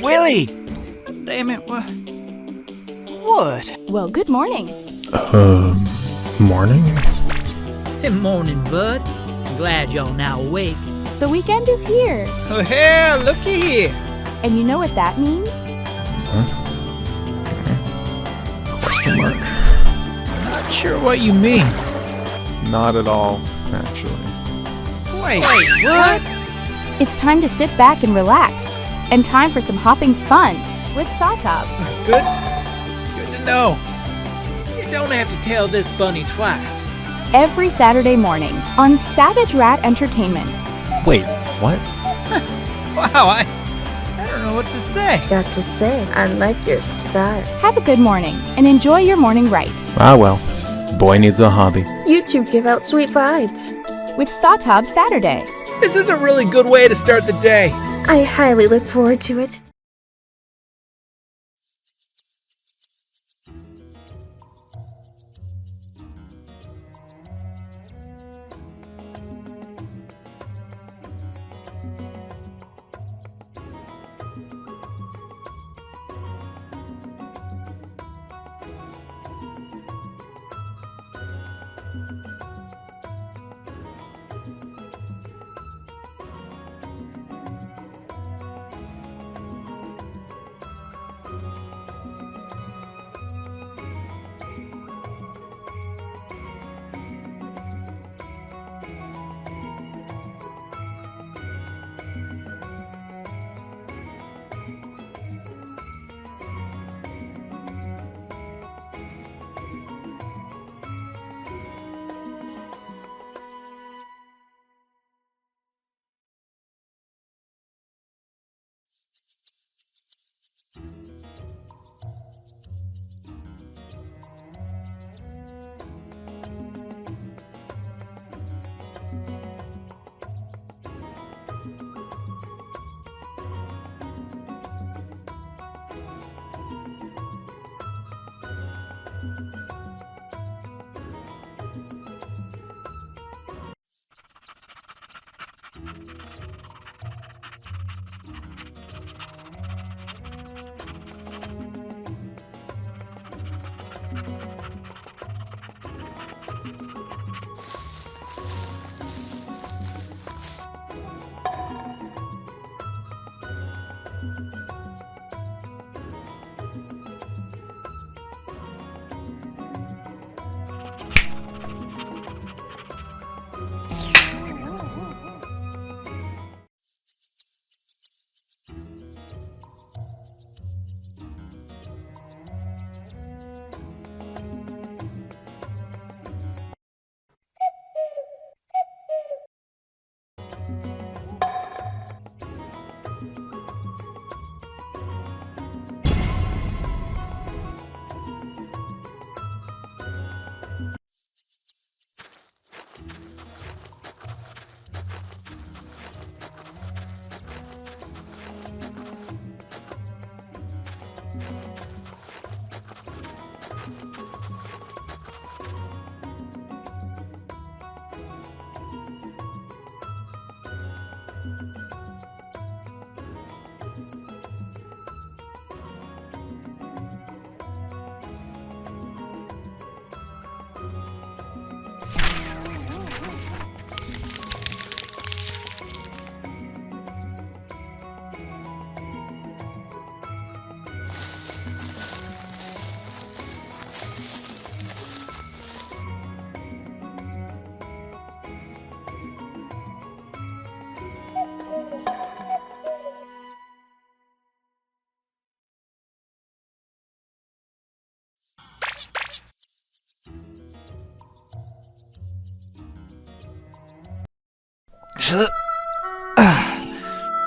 Willie! Damn it, what? Well, good morning. Morning? Good morning, bud. I'm glad y'all now awake. The weekend is here. Oh, hell, looky here! And you know what that means? Question mark. Not sure what you mean. Not at all, actually. Wait, what? It's time to sit back and relax. And time for some hopping fun with SAWTOB. Good to know. You don't have to tell this bunny twice. Every Saturday morning on SavageRat Entertainment. Wait, what? Wow, I don't know what to say. Got to say, I like your style. Have a good morning and enjoy your morning right Ah well, boy needs a hobby. You two give out sweet vibes. with SAWTOB Saturday. This is a really good way to start the day. I highly look forward to it.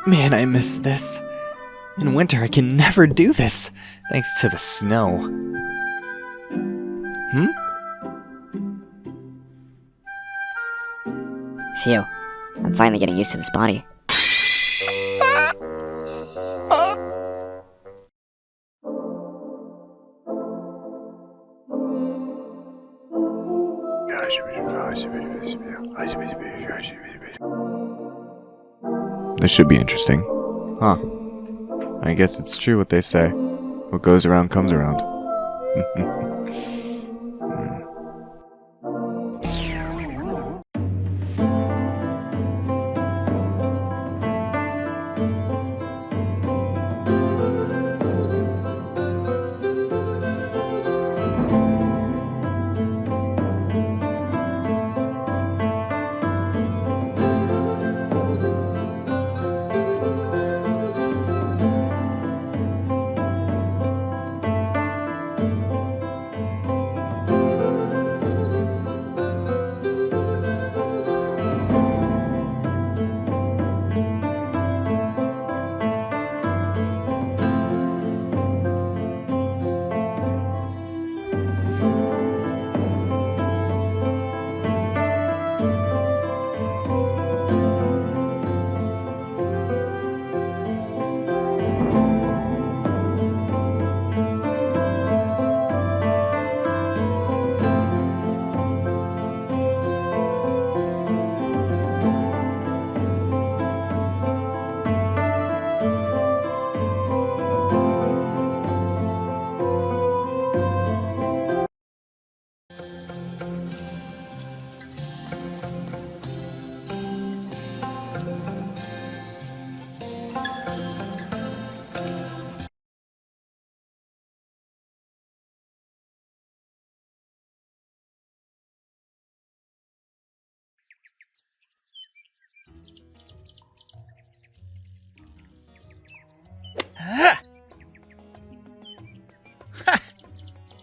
Man, I miss this. In winter, I can never do this, thanks to the snow. Phew. I'm finally getting used to this body. This should be interesting. Huh. I guess it's true what they say. What goes around comes around.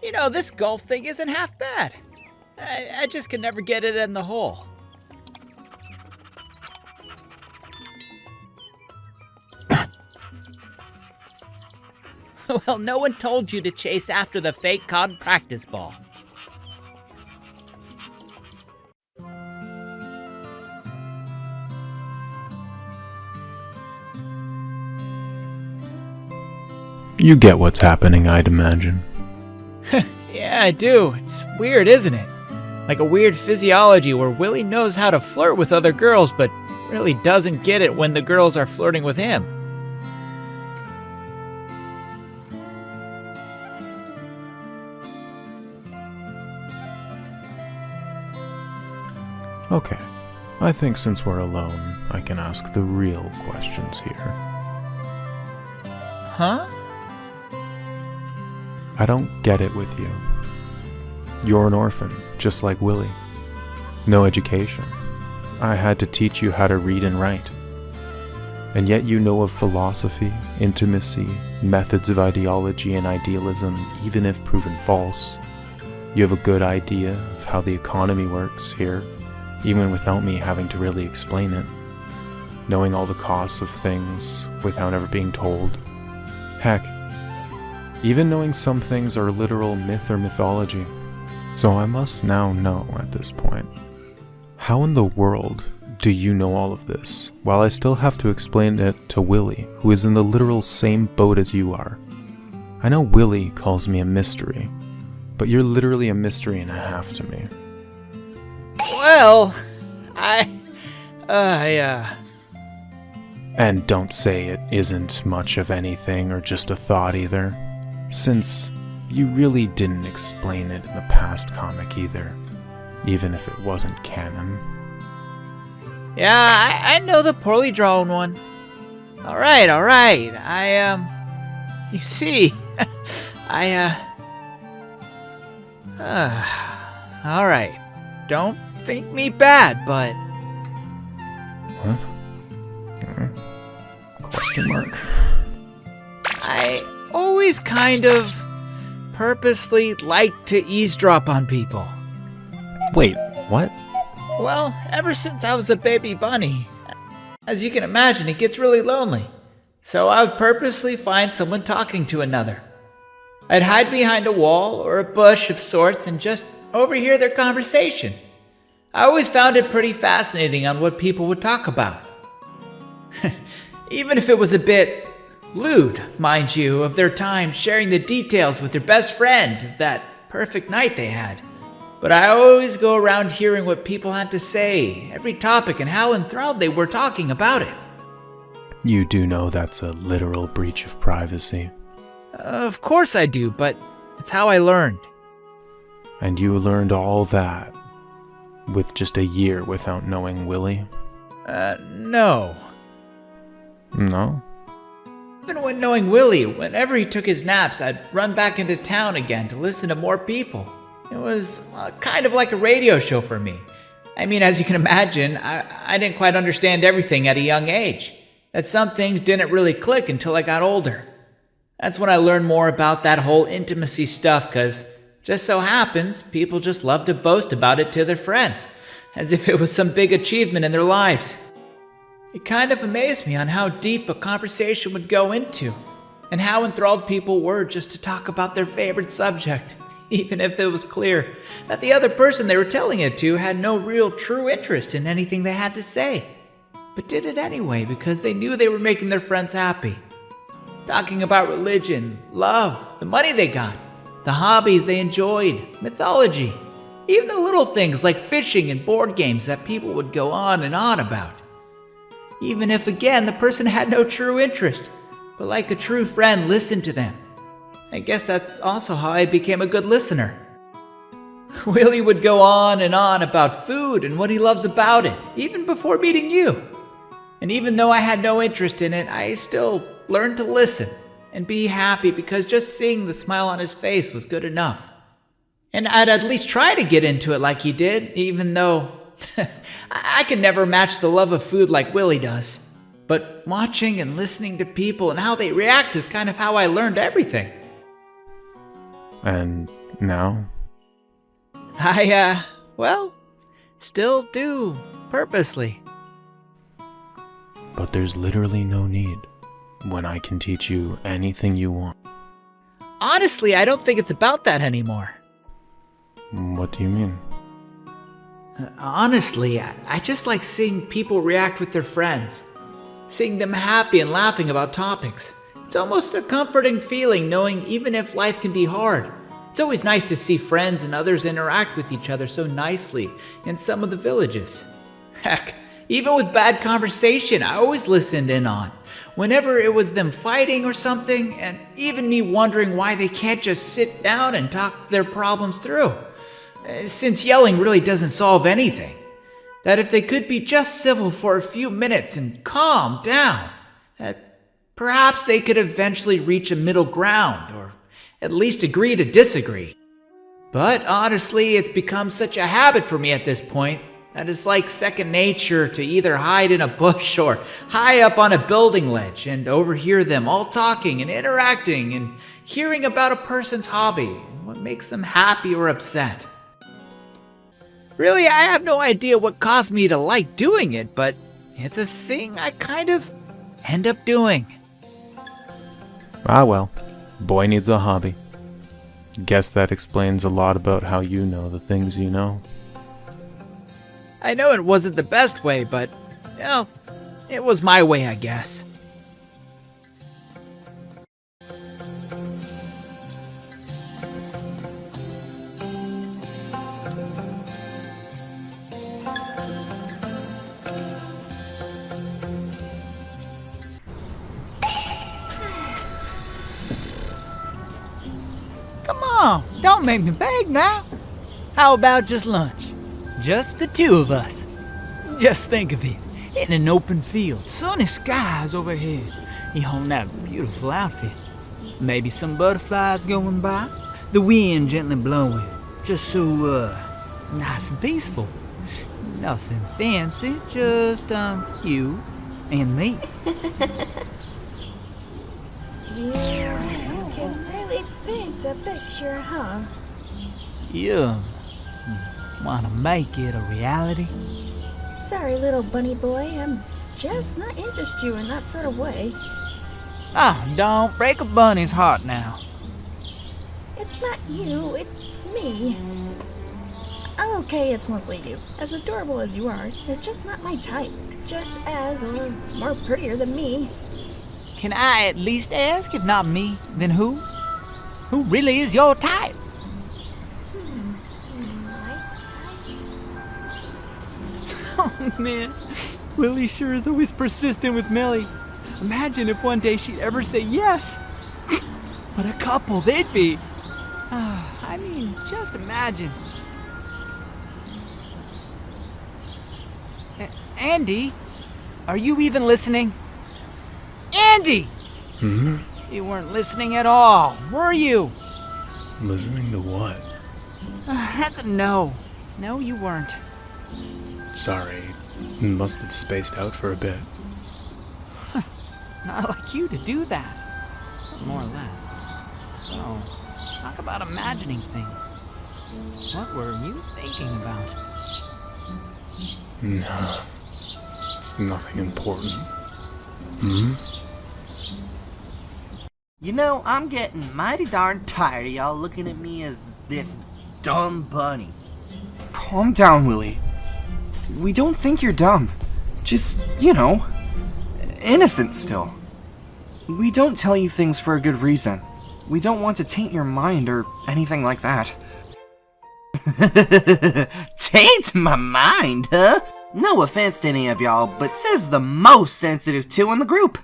You know, this golf thing isn't half bad. I just can never get it in the hole. Well, no one told you to chase after the fake cotton practice ball. You get what's happening, I'd imagine. Yeah, I do. It's weird, isn't it? Like a weird physiology where Willie knows how to flirt with other girls, but really doesn't get it when the girls are flirting with him. Okay, I think since we're alone, I can ask the real questions here. Huh? I don't get it with you. You're an orphan, just like Willie. No education. I had to teach you how to read and write. And yet you know of philosophy, intimacy, methods of ideology and idealism, even if proven false. You have a good idea of how the economy works here, even without me having to really explain it. Knowing all the costs of things without ever being told. Heck, even knowing some things are literal myth or mythology. So I must now know at this point, how in the world do you know all of this, while I still have to explain it to Willie, who is in the literal same boat as you are? I know Willie calls me a mystery, but you're literally a mystery and a half to me. Well, And don't say it isn't much of anything or just a thought either, since you really didn't explain it in the past comic either, even if it wasn't canon. Yeah, I know the poorly drawn one. Alright. You see, alright. Don't think me bad, but... What? Question mark. I always kind of purposely like to eavesdrop on people. Wait, what? Well, ever since I was a baby bunny, as you can imagine, it gets really lonely. So I would purposely find someone talking to another. I'd hide behind a wall or a bush of sorts and just overhear their conversation. I always found it pretty fascinating on what people would talk about. Even if it was a bit lewd, mind you, of their time sharing the details with their best friend of that perfect night they had. But I always go around hearing what people had to say, every topic, and how enthralled they were talking about it. You do know that's a literal breach of privacy. Of course I do, but it's how I learned. And you learned all that with just a year without knowing Willie? No. No? Even when knowing Willie, whenever he took his naps, I'd run back into town again to listen to more people. It was kind of like a radio show for me. I mean, as you can imagine, I didn't quite understand everything at a young age. That some things didn't really click until I got older. That's when I learned more about that whole intimacy stuff, because just so happens, people just love to boast about it to their friends, as if it was some big achievement in their lives. It kind of amazed me on how deep a conversation would go into, and how enthralled people were just to talk about their favorite subject, even if it was clear that the other person they were telling it to had no real true interest in anything they had to say, but did it anyway because they knew they were making their friends happy. Talking about religion, love, the money they got, the hobbies they enjoyed, mythology, even the little things like fishing and board games that people would go on and on about. Even if, again, the person had no true interest, but like a true friend listened to them. I guess that's also how I became a good listener. Willie would go on and on about food and what he loves about it, even before meeting you. And even though I had no interest in it, I still learned to listen and be happy because just seeing the smile on his face was good enough. And I'd at least try to get into it like he did, even though I could never match the love of food like Willie does. But watching and listening to people and how they react is kind of how I learned everything. And now? I, still do, purposely. But there's literally no need when I can teach you anything you want. Honestly, I don't think it's about that anymore. What do you mean? Honestly, I just like seeing people react with their friends. Seeing them happy and laughing about topics. It's almost a comforting feeling knowing even if life can be hard, it's always nice to see friends and others interact with each other so nicely in some of the villages. Heck, even with bad conversation, I always listened in on. Whenever it was them fighting or something, and even me wondering why they can't just sit down and talk their problems through. Since yelling really doesn't solve anything. That if they could be just civil for a few minutes and calm down, that perhaps they could eventually reach a middle ground, or at least agree to disagree. But honestly, it's become such a habit for me at this point that it's like second nature to either hide in a bush or high up on a building ledge and overhear them all talking and interacting and hearing about a person's hobby and what makes them happy or upset. Really, I have no idea what caused me to like doing it, but it's a thing I kind of end up doing. Ah well, boy needs a hobby. Guess that explains a lot about how you know the things you know. I know it wasn't the best way, but, it was my way, I guess. Come on, don't make me beg now. How about just lunch? Just the two of us. Just think of it, in an open field, sunny skies overhead. You own that beautiful outfit. Maybe some butterflies going by, the wind gently blowing, just so, nice and peaceful. Nothing fancy, just, you and me. You can really paint a picture, huh? You wanna make it a reality? Sorry, little bunny boy, I'm just not interested you in that sort of way. Don't break a bunny's heart now. It's not you, it's me. Okay, it's mostly you. As adorable as you are, you're just not my type. Just as, or more prettier than me. Can I at least ask, if not me, then who? Who really is your type? My type? Oh man, Willie sure is always persistent with Millie. Imagine if one day she'd ever say yes. What a couple they'd be. I mean, just imagine. Andy, are you even listening? Andy! Hmm? You weren't listening at all, were you? Listening to what? That's a no. No, you weren't. Sorry, must have spaced out for a bit. Not like you to do that. More or less. So, talk about imagining things. What were you thinking about? No, it's nothing important. Hmm? You know, I'm getting mighty darn tired of y'all looking at me as this dumb bunny. Calm down, Willie. We don't think you're dumb. Just, innocent still. We don't tell you things for a good reason. We don't want to taint your mind or anything like that. Taint my mind, huh? No offense to any of y'all, but says the most sensitive two in the group.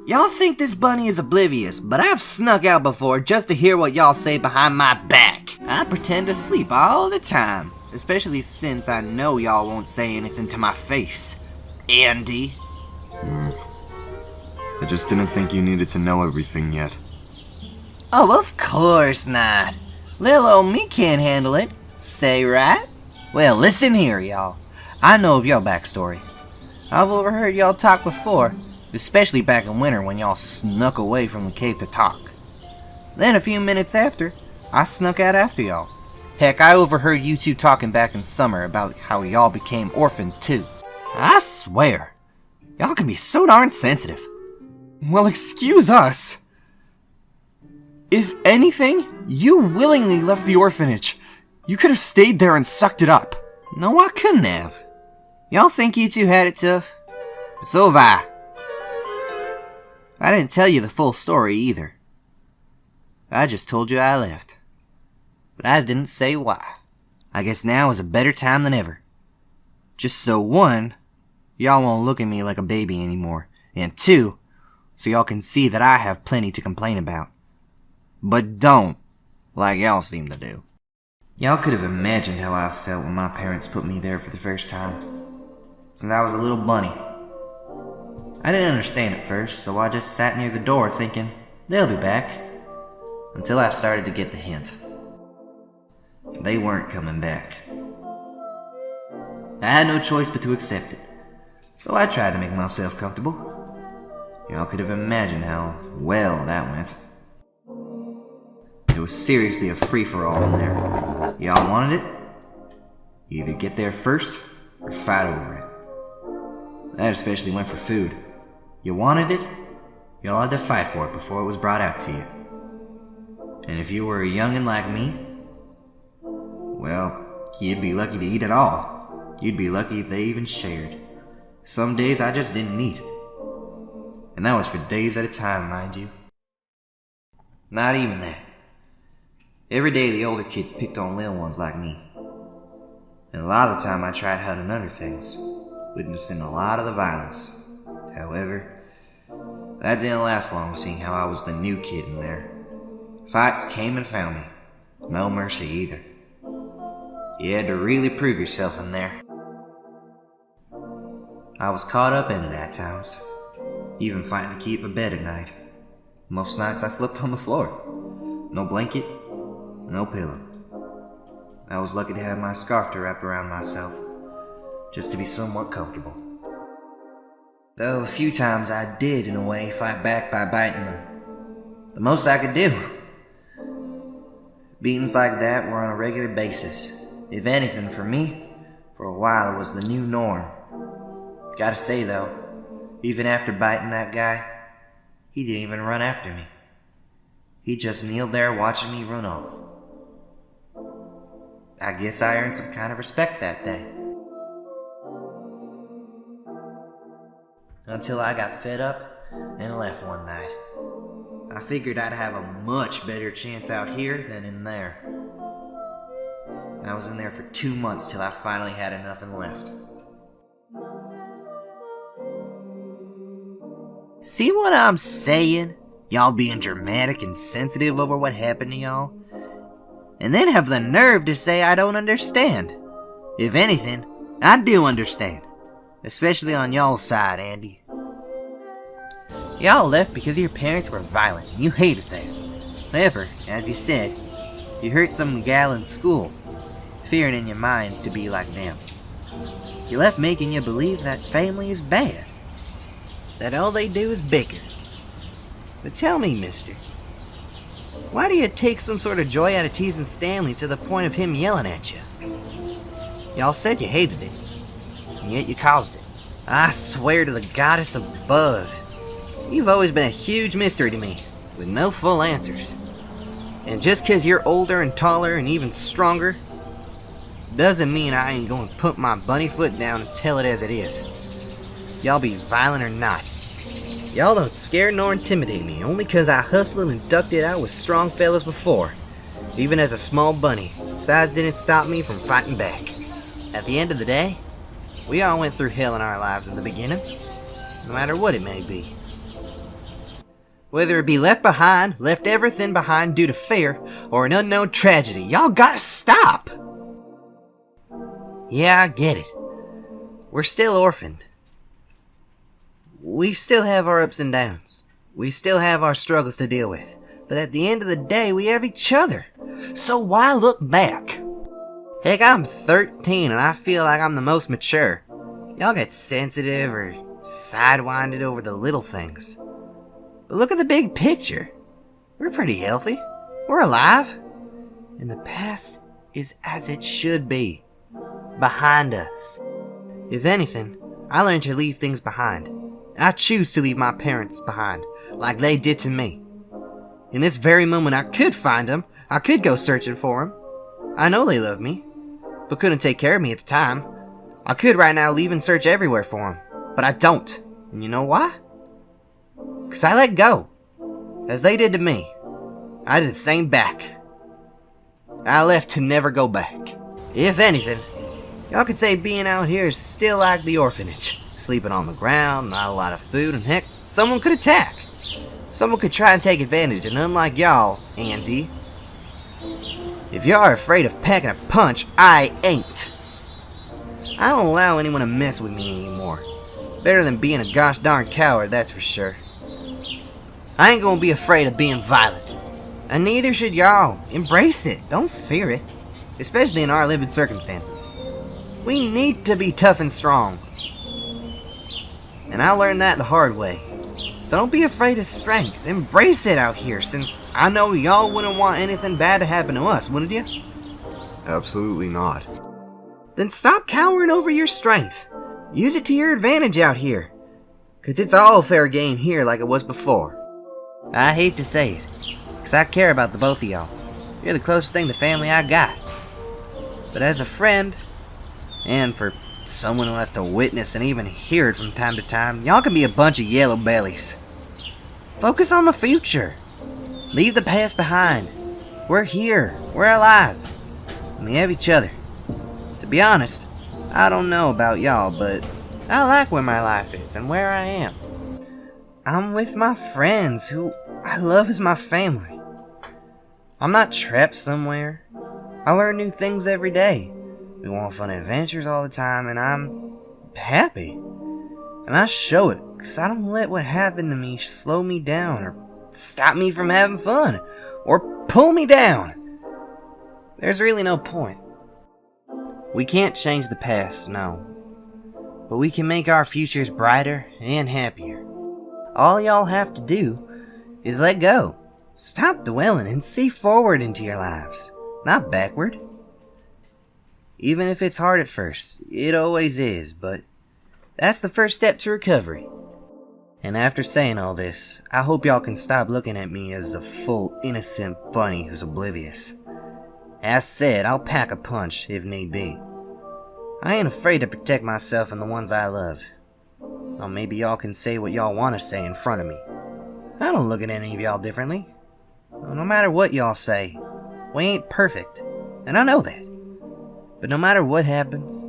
Y'all think this bunny is oblivious, but I've snuck out before just to hear what y'all say behind my back. I pretend to sleep all the time, especially since I know y'all won't say anything to my face. Andy. I just didn't think you needed to know everything yet. Oh, of course not. Little old me can't handle it. Say right? Well, listen here, y'all. I know of your backstory. I've overheard y'all talk before, especially back in winter when y'all snuck away from the cave to talk. Then a few minutes after, I snuck out after y'all. Heck, I overheard you two talking back in summer about how y'all became orphaned too. I swear, y'all can be so darn sensitive. Well, excuse us. If anything, you willingly left the orphanage. You could have stayed there and sucked it up. No, I couldn't have. Y'all think you two had it tough? But so have I. I didn't tell you the full story either. I just told you I left. But I didn't say why. I guess now is a better time than ever. Just so one, y'all won't look at me like a baby anymore. And two, so y'all can see that I have plenty to complain about. But don't, like y'all seem to do. Y'all could have imagined how I felt when my parents put me there for the first time. Since I was a little bunny. I didn't understand at first, so I just sat near the door thinking, they'll be back. Until I started to get the hint. They weren't coming back. I had no choice but to accept it. So I tried to make myself comfortable. Y'all could have imagined how well that went. It was seriously a free-for-all in there. Y'all wanted it? You either get there first, or fight over it. That especially went for food. You wanted it, y'all had to fight for it before it was brought out to you. And if you were a youngin' like me, well, you'd be lucky to eat at all. You'd be lucky if they even shared. Some days I just didn't eat. And that was for days at a time, mind you. Not even that. Every day the older kids picked on little ones like me. And a lot of the time I tried hunting other things, witnessing a lot of the violence. However, that didn't last long, seeing how I was the new kid in there. Fights came and found me. No mercy either. You had to really prove yourself in there. I was caught up in it at times, even fighting to keep a bed at night. Most nights I slept on the floor. No blanket, no pillow. I was lucky to have my scarf to wrap around myself, just to be somewhat comfortable. Though a few times I did, in a way, fight back by biting them. The most I could do. Beatings like that were on a regular basis. If anything, for me, for a while it was the new norm. Gotta say though, even after biting that guy, he didn't even run after me. He just kneeled there watching me run off. I guess I earned some kind of respect that day. Until I got fed up and left one night. I figured I'd have a much better chance out here than in there. I was in there for 2 months till I finally had nothing left. See what I'm saying? Y'all being dramatic and sensitive over what happened to y'all. And then have the nerve to say I don't understand. If anything, I do understand. Especially on y'all's side, Andy. Y'all left because your parents were violent and you hated them. However, as you said, you hurt some gal in school, fearing in your mind to be like them. You left making you believe that family is bad. That all they do is bicker. But tell me, mister, why do you take some sort of joy out of teasing Stanley to the point of him yelling at you? Y'all said you hated it, and yet you caused it. I swear to the goddess above, you've always been a huge mystery to me, with no full answers. And just 'cause you're older and taller and even stronger, doesn't mean I ain't gonna put my bunny foot down and tell it as it is. Y'all be violent or not. Y'all don't scare nor intimidate me, only 'cause I hustled and ducked it out with strong fellas before. Even as a small bunny, size didn't stop me from fighting back. At the end of the day, we all went through hell in our lives in the beginning, no matter what it may be. Whether it be left behind, left everything behind due to fear, or an unknown tragedy, y'all gotta stop! Yeah, I get it. We're still orphaned. We still have our ups and downs. We still have our struggles to deal with. But at the end of the day, we have each other. So why look back? Heck, I'm 13 and I feel like I'm the most mature. Y'all get sensitive or sidewinded over the little things. But look at the big picture. We're pretty healthy. We're alive. And the past is as it should be. Behind us. If anything, I learned to leave things behind. I choose to leave my parents behind, like they did to me. In this very moment I could find them, I could go searching for them. I know they love me, but couldn't take care of me at the time. I could right now leave and search everywhere for them, but I don't. And you know why? 'Cause I let go. As they did to me, I did the same back. I left to never go back. If anything, y'all could say being out here is still like the orphanage. Sleeping on the ground, not a lot of food, and heck, someone could attack. Someone could try and take advantage, and unlike y'all, Auntie, if y'all are afraid of packing a punch, I ain't. I don't allow anyone to mess with me anymore. Better than being a gosh darn coward, that's for sure. I ain't gonna be afraid of being violent. And neither should y'all. Embrace it, don't fear it. Especially in our living circumstances. We need to be tough and strong. And I learned that the hard way. So don't be afraid of strength. Embrace it out here, since I know y'all wouldn't want anything bad to happen to us, wouldn't you? Absolutely not. Then stop cowering over your strength. Use it to your advantage out here. 'Cause it's all fair game here like it was before. I hate to say it, 'cause I care about the both of y'all. You're the closest thing to family I got. But as a friend, and for someone who has to witness and even hear it from time to time, y'all can be a bunch of yellow bellies. Focus on the future. Leave the past behind. We're here. We're alive. And we have each other. To be honest, I don't know about y'all, but I like where my life is and where I am. I'm with my friends who I love as my family. I'm not trapped somewhere. I learn new things every day. We want fun adventures all the time, and I'm happy. And I show it, because I don't let what happened to me slow me down, or stop me from having fun, or pull me down. There's really no point. We can't change the past, no. But we can make our futures brighter and happier. All y'all have to do is let go. Stop dwelling and see forward into your lives, not backward. Even if it's hard at first, it always is, but that's the first step to recovery. And after saying all this, I hope y'all can stop looking at me as a full innocent bunny who's oblivious. As said, I'll pack a punch if need be. I ain't afraid to protect myself and the ones I love. Or maybe y'all can say what y'all want to say in front of me. I don't look at any of y'all differently. No matter what y'all say, we ain't perfect, and I know that. But no matter what happens,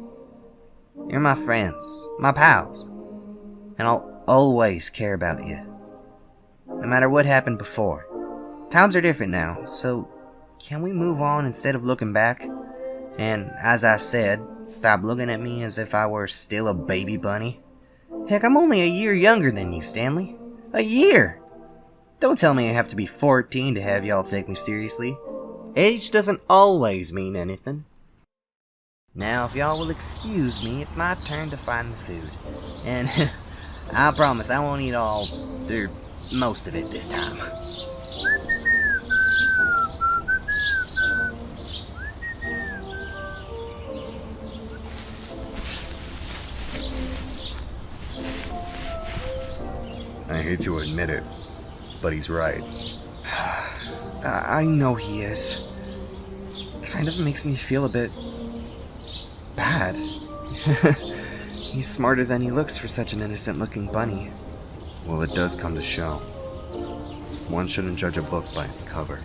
you're my friends, my pals, and I'll always care about you. No matter what happened before. Times are different now, so can we move on instead of looking back? And as I said, stop looking at me as if I were still a baby bunny. Heck, I'm only a year younger than you, Stanley. A year! Don't tell me I have to be 14 to have y'all take me seriously. Age doesn't always mean anything. Now, if y'all will excuse me, it's my turn to find the food. And I promise I won't eat all, or most of it this time. I hate to admit it, but he's right. I know he is. Kind of makes me feel a bit bad. He's smarter than he looks for such an innocent-looking bunny. Well, it does come to show. One shouldn't judge a book by its cover.